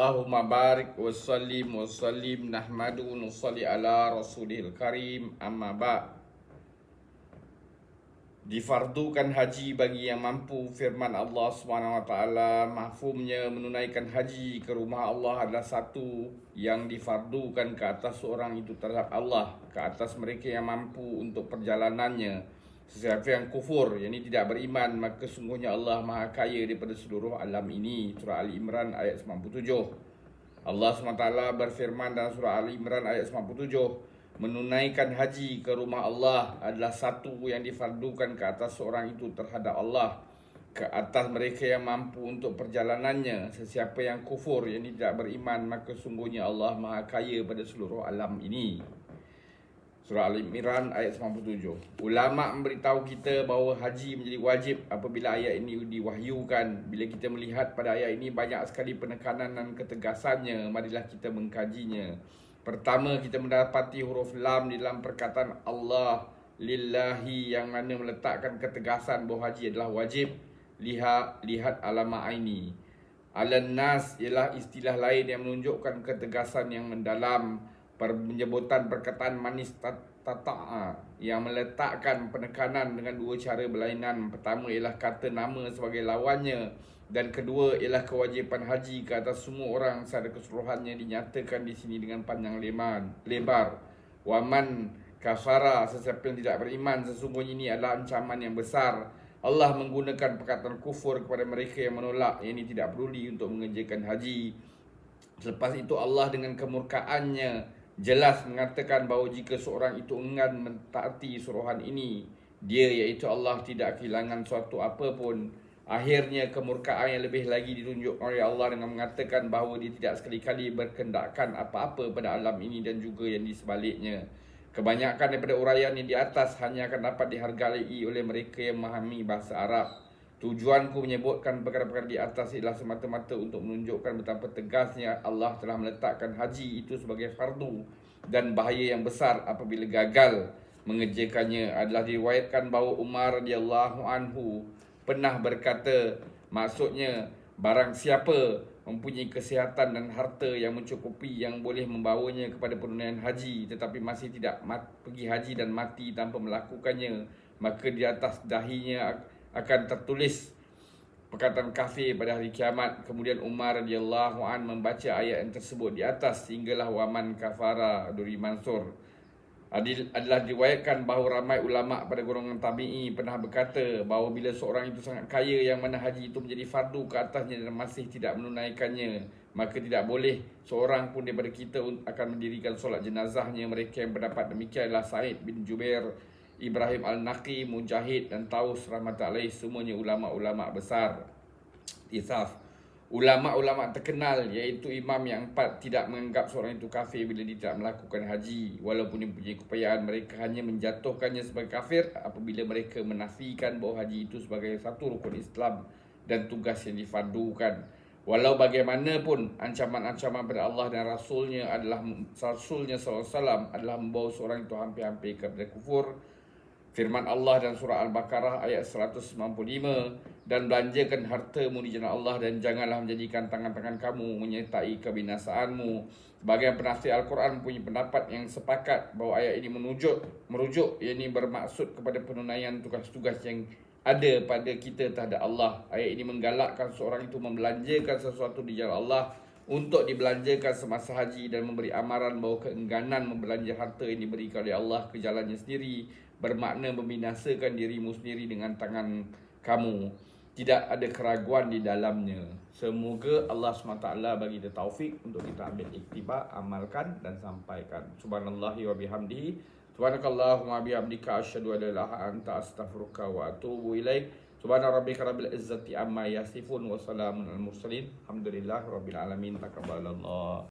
Allahumma barik wa sallim nahmadu wa nusalli ala rasulil karim amma ba' Difardukan haji bagi yang mampu. Firman Allah SWT, mafhumnya menunaikan haji ke rumah Allah adalah satu yang difardukan ke atas seorang itu terhadap Allah, ke atas mereka yang mampu untuk perjalanannya. Sesiapa yang kufur, yang ini tidak beriman, maka sungguhnya Allah Maha Kaya daripada seluruh alam ini. Surah Ali Imran ayat 97. Allah SWT berfirman dalam surah Ali Imran ayat 97, menunaikan haji ke rumah Allah adalah satu yang difardukan ke atas seorang itu terhadap Allah, ke atas mereka yang mampu untuk perjalanannya. Sesiapa yang kufur, yang tidak beriman, maka sungguhnya Allah Maha Kaya pada seluruh alam ini. Surah Al-Imran ayat 97. Ulama memberitahu kita bahawa haji menjadi wajib apabila ayat ini diwahyukan. Bila kita melihat pada ayat ini banyak sekali penekanan dan ketegasannya, marilah kita mengkajinya. Pertama, kita mendapati huruf lam di dalam perkataan Allah lillahi yang mana meletakkan ketegasan bahawa haji adalah wajib. Lihat alama aini. Al-nas ialah istilah lain yang menunjukkan ketegasan yang mendalam. Penyebutan perkataan manis tata'a yang meletakkan penekanan dengan dua cara berlainan. Pertama ialah kata nama sebagai lawannya, dan kedua ialah kewajipan haji ke atas semua orang secara keseluruhannya dinyatakan di sini dengan panjang lebar. Waman kafara, sesiapa yang tidak beriman, sesungguhnya ini adalah ancaman yang besar. Allah menggunakan perkataan kufur kepada mereka yang menolak, yang ini tidak peduli untuk mengerjakan haji. Selepas itu Allah dengan kemurkaannya jelas mengatakan bahawa jika seorang itu enggan mentaati suruhan ini, dia iaitu Allah tidak kehilangan suatu apa pun. Akhirnya kemurkaan yang lebih lagi ditunjuk oleh Allah dengan mengatakan bahawa dia tidak sekali-kali berkendakkan apa-apa pada alam ini dan juga yang di sebaliknya. Kebanyakan daripada uraian yang di atas hanya akan dapat dihargai oleh mereka yang memahami bahasa Arab. Tujuanku menyebutkan perkara-perkara di atas ialah semata-mata untuk menunjukkan betapa tegasnya Allah telah meletakkan haji itu sebagai fardu, dan bahaya yang besar apabila gagal mengerjakannya. Adalah diriwayatkan bahawa Umar radhiyallahu anhu pernah berkata, maksudnya barang siapa mempunyai kesihatan dan harta yang mencukupi yang boleh membawanya kepada penunaian haji tetapi masih tidak pergi haji dan mati tanpa melakukannya, maka di atas dahinya akan tertulis perkataan kafir pada hari kiamat. Kemudian Umar radhiyallahu an membaca ayat yang tersebut di atas sehinggalah waman kafara dari Mansur. Adalah diriwayatkan bahawa ramai ulama pada golongan tabi'i pernah berkata bahawa bila seorang itu sangat kaya yang mana haji itu menjadi fardu ke atasnya dan masih tidak menunaikannya, maka tidak boleh seorang pun daripada kita akan mendirikan solat jenazahnya. Mereka yang berdapat demikian adalah Sa'id bin Jubair, Ibrahim Al-Naqi, Mujahid dan Taus rahmatullahi alaih, semuanya ulama-ulama besar. Isaf, ulama-ulama terkenal iaitu imam yang empat tidak menganggap seorang itu kafir bila dia tidak melakukan haji. Walaupun dia punya keupayaan, mereka hanya menjatuhkannya sebagai kafir apabila mereka menafikan bahawa haji itu sebagai satu rukun Islam dan tugas yang difardukan. Walau bagaimanapun, ancaman-ancaman pada Allah dan Rasulnya SAW adalah membawa seorang itu hampir-hampir kepada kufur. Firman Allah dalam surah Al-Baqarah ayat 195, dan belanjakan hartamu di jalan Allah dan janganlah menjadikan tangan-tangan kamu menyertai kebinasaanmu. Sebagian penafsir Al-Quran mempunyai pendapat yang sepakat bahawa ayat ini merujuk yakni bermaksud kepada penunaian tugas-tugas yang ada pada kita terhadap Allah. Ayat ini menggalakkan seorang itu membelanjakan sesuatu di jalan Allah untuk dibelanjakan semasa haji dan memberi amaran bahawa keengganan membelanja harta yang diberikan oleh Allah ke jalannya sendiri bermakna membinasakan dirimu sendiri dengan tangan kamu. Tidak ada keraguan di dalamnya. Semoga Allah SWT bagi kita taufik untuk kita ambil iktibar, amalkan dan sampaikan. Subhanallahi wa bihamdihi. Subhanakallahumma bihamdika asyhadu an la ilaha illa anta astaghfiruka wa atubu ilaik. Subhana rabbika rabbil izzati amma yasifun wa salamun al mursalin. Alhamdulillah rabbil alamin. Taqabbalallah.